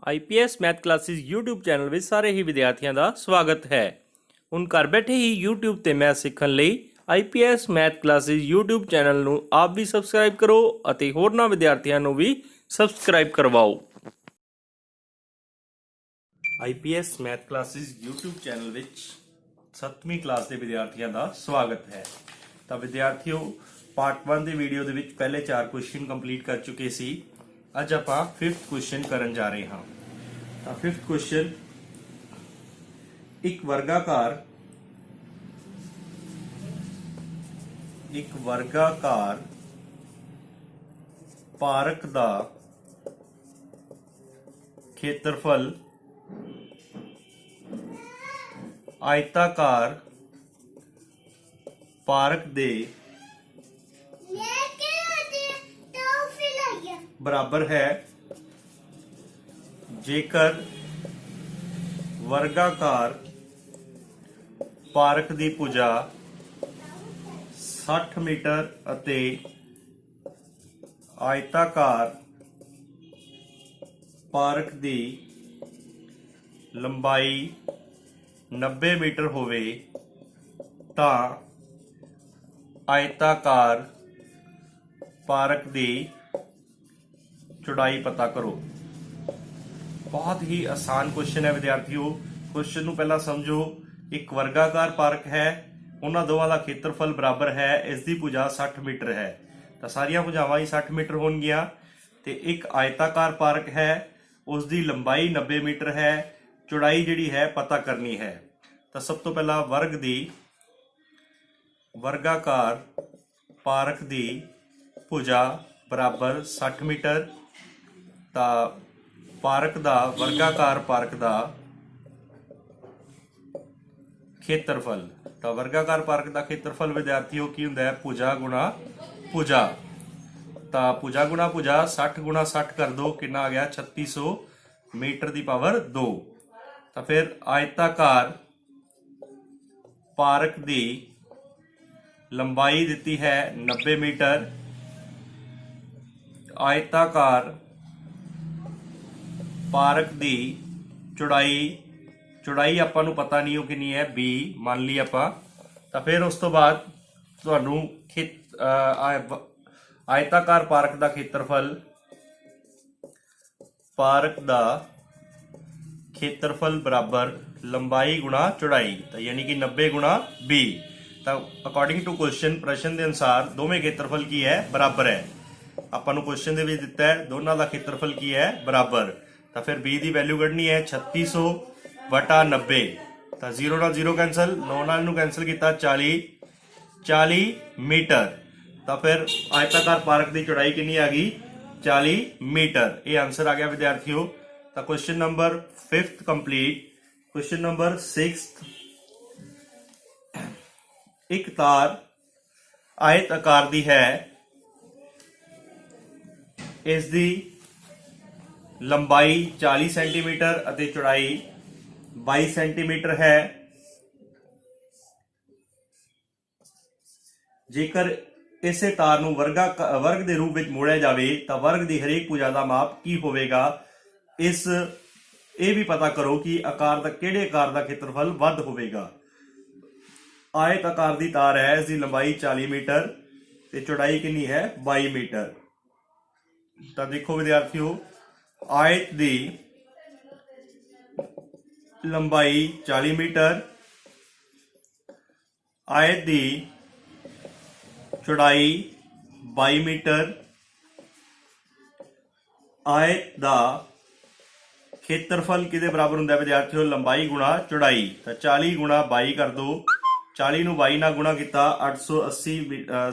IPS math classes YouTube channel ਵਿੱਚ ਸਾਰੇ ਹੀ ਵਿਦਿਆਰਥੀਆਂ ਦਾ ਸਵਾਗਤ ਹੈ। ਹੁਣ ਘਰ ਬੈਠੇ ਹੀ YouTube ਤੇ ਮੈਥ ਸਿੱਖਣ ਲਈ IPS math classes YouTube channel ਨੂੰ ਆਪ ਵੀ ਸਬਸਕ੍ਰਾਈਬ ਕਰੋ ਅਤੇ ਹੋਰਨਾਂ ਵਿਦਿਆਰਥੀਆਂ ਨੂੰ ਵੀ ਸਬਸਕ੍ਰਾਈਬ ਕਰਵਾਓ। IPS math classes YouTube channel ਵਿੱਚ 7ਵੀਂ ਕਲਾਸ ਦੇ ਵਿਦਿਆਰਥੀਆਂ ਦਾ ਸਵਾਗਤ ਹੈ। ਤਾਂ ਵਿਦਿਆਰਥੀਓ, ਪਾਰਟ 1 ਦੀ ਵੀਡੀਓ ਦੇ ਵਿੱਚ ਪਹਿਲੇ 4 ਕੁਐਸਚਨ ਕੰਪਲੀਟ ਕਰ ਚੁੱਕੇ ਸੀ। ਅੱਜ ਆਪਾਂ 5th ਕੁਐਸਚਨ ਕਰਨ ਜਾ ਰਹੇ ਹਾਂ। ਤਾਂ 5th ਕੁਐਸਚਨ, ਇੱਕ ਵਰਗਾਕਾਰ ਪਾਰਕ ਦਾ ਖੇਤਰਫਲ ਆਇਤਾਕਾਰ ਪਾਰਕ ਦੇ बराबर है जेकर वर्गाकार पार्क की भुजा 60 मीटर अते आयताकार पार्क की लंबाई 90 मीटर होवे तां आयताकार पार्क की चौड़ाई पता करो। बहुत ही आसान क्वेश्चन है विद्यार्थियों। क्वेश्चन ਨੂੰ ਪਹਿਲਾਂ ਸਮਝੋ। एक वर्गाकार पार्क है, ਉਹਨਾਂ ਦੋਵਾਂ ਦਾ ਖੇਤਰਫਲ ਬਰਾਬਰ ਹੈ, ਇਸ ਦੀ ਭੁਜਾ 60 ਮੀਟਰ ਹੈ। ਤਾਂ ਸਾਰੀਆਂ ਭੁਜਾਵਾਂ ਹੀ 60 ਮੀਟਰ ਹੋਣਗੀਆਂ। ਤੇ ਇੱਕ ਆਇਤਾਕਾਰ ਪਾਰਕ ਹੈ, ਉਸ ਦੀ ਲੰਬਾਈ 90 ਮੀਟਰ ਹੈ, ਚੌੜਾਈ ਜਿਹੜੀ ਹੈ ਪਤਾ ਕਰਨੀ ਹੈ। ਤਾਂ ਸਭ ਤੋਂ ਪਹਿਲਾਂ वर्गाकार पार्क ਦੀ ਭੁਜਾ बराबर 60 मीटर। पार्क दा वर्गाकार पार्क दा खेत्रफल, तो वर्गाकार पार्क दा खेत्रफल विद्यार्थियों की हुंदा है भुजा गुणा भुजा। तो भुजा गुणा भुजा 60 गुणा 60 कर दो, कितना आ गया 3600 मीटर की पावर 2। तो फिर आयताकार पार्क दी लंबाई दी है 90 मीटर, आयताकार पार्क की चौड़ाई आपां नूं पता नहीं हो कितनी है, बी मान ली आपां। तो फिर उस तो बाद तुहानूं आयताकार पार्क का खेत्रफल, पार्क का खेत्रफल बराबर लंबाई गुणा चौड़ाई, तो यानी कि 90 गुणा बी। तो अकॉर्डिंग टू क्वेश्चन, प्रश्न के अनुसार दोवें खेत्रफल की है बराबर है। आपां नूं क्वेश्चन दे विच दिता है दोनों का खेत्रफल की है बराबर। तो फिर बी की वैल्यू कढ़नी है 3600 बटा 90। तो 0 नाल 0 कैंसल, 9 नाल कैंसल किया 40 मीटर। तो फिर आयताकार पार्क की चौड़ाई कितनी आ गई 40 मीटर। ये आंसर आ गया विद्यार्थियों। तो question number 5th complete. Question number 6th, एक तार आयत आकार दी है, इस दी लंबाई 40 सेंटीमीटर और चौड़ाई 22 सेंटीमीटर है। जेकर इसे तार नूं वर्ग के रूप में मोड़िया जाए तो वर्ग की हरेक भुजा का माप की होवेगा। ये भी पता करो कि आकार का किहड़े आकार का खेत्रफल वध होवेगा। आयत आकार की तार है, इसकी लंबाई 40 मीटर ते चौड़ाई कितनी है 22 मीटर। तो देखो विद्यार्थियों, आयत की लंबाई 40 मीटर, आयत की चौड़ाई 22 मीटर, आयत का खेत्रफल किहदे बराबर हुंदा है विद्यार्थियों, लंबाई गुणा चौड़ाई। तो 40 गुणा 22 कर दो, 40 नूं 22 नाल गुणा किया 880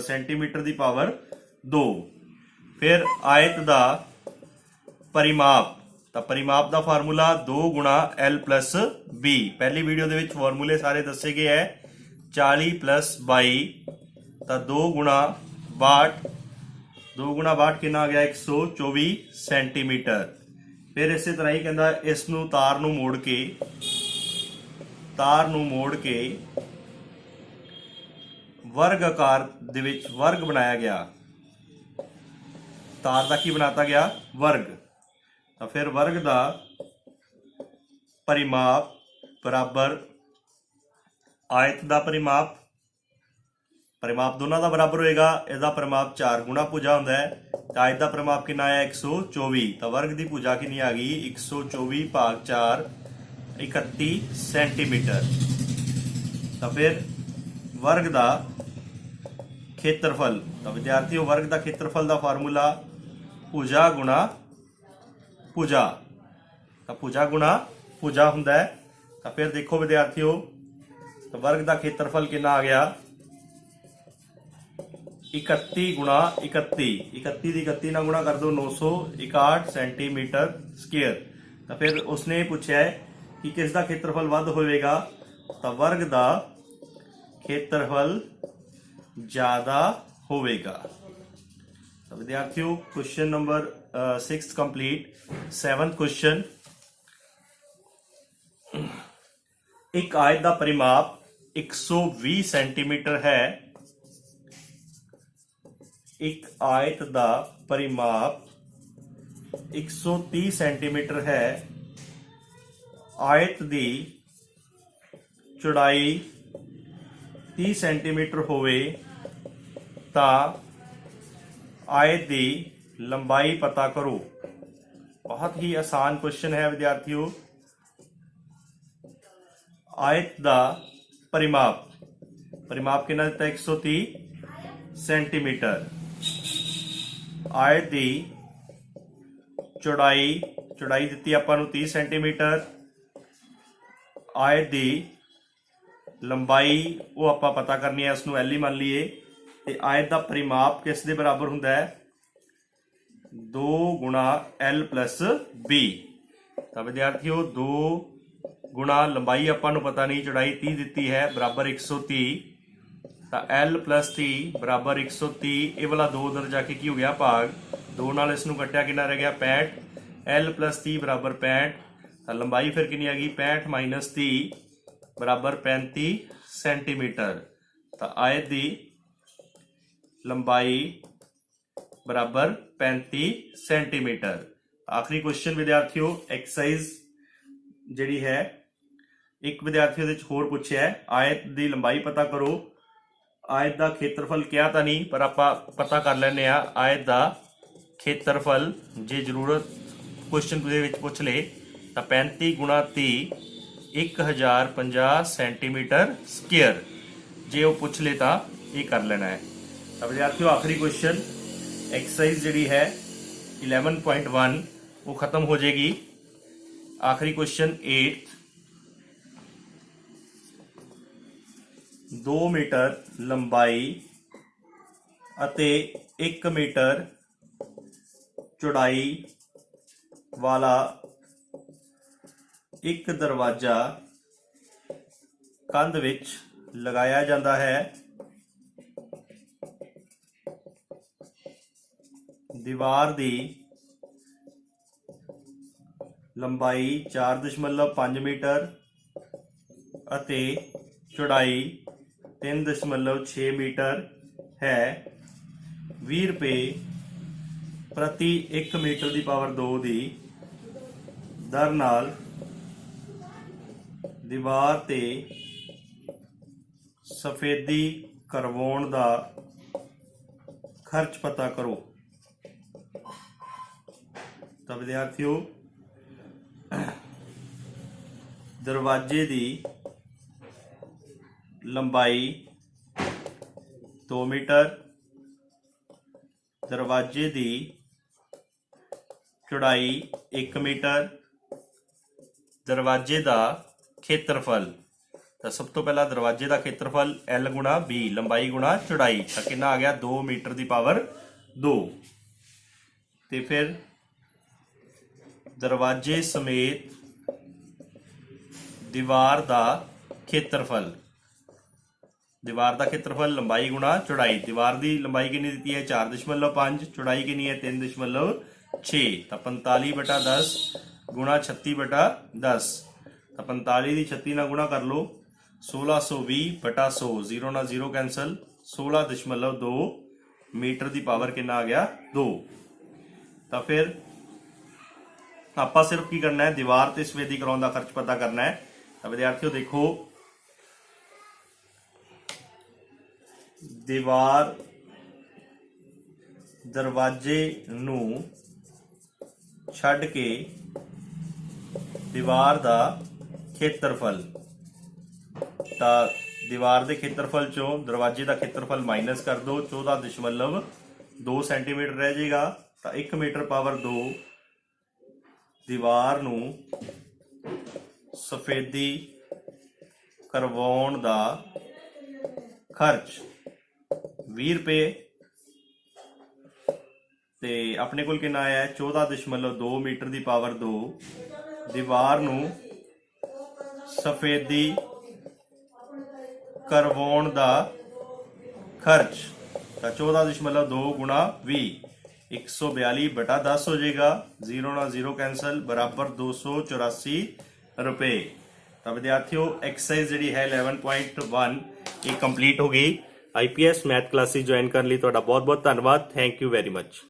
सेंटीमीटर की पावर 2। फिर आयत का परिमाप, तो परिमाप का फार्मूला 2 गुणा L प्लस B। पहली वीडियो के फार्मूले सारे दसे गए है। 40 प्लस 22, तो 2 गुणा 62 कितना आ गया 124 सेंटीमीटर। फिर इस तरह ही कहता इस तार नूं मोड़ के वर्ग आकार दे विच वर्ग बनाया गया। तार का की बनाता गया वर्ग। तो फिर वर्ग का परिमाप बराबर आयत का परिमाप, परिमाप दोनों का बराबर होएगा। इसका परिमाप 4 गुणा भुजा होंदा है। तो आयत का परिमाप कितना है 124, तो वर्ग की भुजा कितनी आ गई 124 भाग 4 31 सेंटीमीटर। तो फिर वर्ग का खेत्रफल, तो विद्यार्थियों वर्ग का खेत्रफल का फार्मूला भुजा गुणा भुजा, तो भुजा गुणा भुजा हुंदा है। तो फिर देखो विद्यार्थियों, तो वर्ग का खेत्रफल कितना आ गया 31 गुणा 31, 31 की 31 ना गुणा कर दो 961 सेंटीमीटर स्क्वायर। तो फिर उसने पूछा है कि किसका खेत्रफल वध होएगा, तो वर्ग का खेत्रफल ज्यादा होएगा। तो विद्यार्थियों question number 6 complete. 7th question, एक आयत का परिमाप 120 सेंटीमीटर है। एक आयत का परिमाप 130 सेंटीमीटर है। आयत की चौड़ाई 30 सेंटीमीटर होवे ता आयत की लंबाई पता करो। बहुत ही आसान क्वेश्चन है विद्यार्थियों। आयत का परिमाप, परिमाप कितना दिता 130 सेंटीमीटर। आयत की चौड़ाई, चौड़ाई दी आपां नूं 30 सेंटीमीटर। आयत की लंबाई वो आपां पता करनी है, उसनूं एल ही मान लीए। ते आयत का परिमाप किस दे बराबर हुंदा है 2 गुणा एल प्लस बी। तो विद्यार्थियों 2 गुणा लंबाई आपां नूं पता नहीं, चौड़ाई 30 दिती है बराबर 130, तो एल प्लस 30 बराबर 130। ये वाला 2 उधर जाके की हो गया भाग, 2 नाल इसनूं कट्टिया कितना रह गया 65। एल प्लस 30 बराबर 65। तो लंबाई फिर कितनी आ गई 65 माइनस 30 बराबर 35 सेंटीमीटर। तो आयत की लंबाई बराबर 35 सेंटीमीटर। आखिरी क्वेश्चन विद्यार्थियों एक्सरसाइज जिहड़ी है, एक विद्यार्थियों दे होर पूछिया है आयत की लंबाई पता करो। आयत का खेत्रफल क्या तो नहीं, पर आप पता कर लेने आयत का खेत्रफल। जे जरूरत क्वेश्चन पूछ ले तो 35 गुणा 30 1050 सेंटीमीटर स्क्वेयर, जे वो पूछ ले तो ये कर लेना है। तो विद्यार्थियों आखिरी क्वेश्चन एक्सरसाइज जिहड़ी है 11.1 वो खत्म हो जाएगी। आखिरी क्वेश्चन 8, 2 मीटर लंबाई अते 1 मीटर चौड़ाई वाला एक दरवाजा कंध विच लगाया जाता है। दीवार की लंबाई 4.5 मीटर अते चौड़ाई 3.6 मीटर है। 20 रुपये प्रति 1 मीटर की पावर 2 की दर नाल दीवार ते सफेदी करवाउण दा खर्च पता करो। तो विद्यार्थियों दरवाजे की लंबाई 2 मीटर, दरवाजे की चौड़ाई 1 मीटर, दरवाजे का खेत्रफल। तो सब तो पहला दरवाजे का खेत्रफल एल गुणा बी, लंबाई गुणा चौड़ाई, तो कितना आ गया 2 मीटर की पावर 2। तो फिर दरवाजे समेत दीवार का खेत्रफल, दीवार का खेत्रफल लंबाई गुणा चौड़ाई। दीवार की लंबाई कितनी दी है 4.5, चौड़ाई कितनी है 3.6। तो 45/10 गुणा 36/10। तो 45 की 36 ना गुणा कर लो 1620/100, 0 ना 0 कैंसल, 16.2 मीटर की पावर कितना आ गया 2। तो फिर ਆਪਾਂ ਸਿਰਫ ਕੀ ਕਰਨਾ ਹੈ, ਦੀਵਾਰ ਤੇ ਸਫੇਦੀ ਕਰਾਉਣ ਦਾ ਖਰਚ ਪਤਾ ਕਰਨਾ ਹੈ। ਤਾਂ ਵਿਦਿਆਰਥੀਓ ਦੇਖੋ, ਦੀਵਾਰ ਦਰਵਾजे ਨੂੰ ਛੱਡ ਕੇ ਦੀਵਾਰ ਦਾ ਖੇਤਰਫਲ, ਤਾਂ ਦੀਵਾਰ ਦੇ ਖੇਤਰਫਲ ਚੋਂ ਦਰਵਾजे ਦਾ ਖੇਤਰਫਲ ਮਾਈਨਸ ਕਰ ਦਿਓ, 14.2 ਸੈਂਟੀਮੀਟਰ ਰਹਿ ਜਾਏਗਾ। ਤਾਂ 1 ਮੀਟਰ ਪਾਵਰ 2 ਦੀਵਾਰ ਨੂੰ ਸਫੇਦੀ ਕਰਵਾਉਣ ਦਾ ਖਰਚ 20 ਰੁਪਏ, ਤੇ ਆਪਣੇ ਕੋਲ ਕਿੰਨਾ ਆਇਆ 14.2 ਮੀਟਰ ਦੀ ਪਾਵਰ 2 ਦੀਵਾਰ ਨੂੰ ਸਫੇਦੀ ਕਰਵਾਉਣ ਦਾ ਖਰਚ। ਤਾਂ 14.2 ਗੁਣਾ 20, 142/10 ਹੋ ਜਾਏਗਾ। 0 ਨਾਲ 0 कैंसल, बराबर 284 रुपए। ਤਾਂ ਵਿਦਿਆਰਥੀਓ ਐਕਸਰਸਾਈਜ਼ ਜਿਹੜੀ ਹੈ 11.1 ਇਹ ਕੰਪਲੀਟ ਹੋ ਗਈ। IPS ਮੈਥ ਕਲਾਸਿਸ ਜੁਆਇਨ ਕਰਨ ਲਈ ਤੁਹਾਡਾ ਬਹੁਤ ਬਹੁਤ ਧੰਨਵਾਦ। Thank you very much.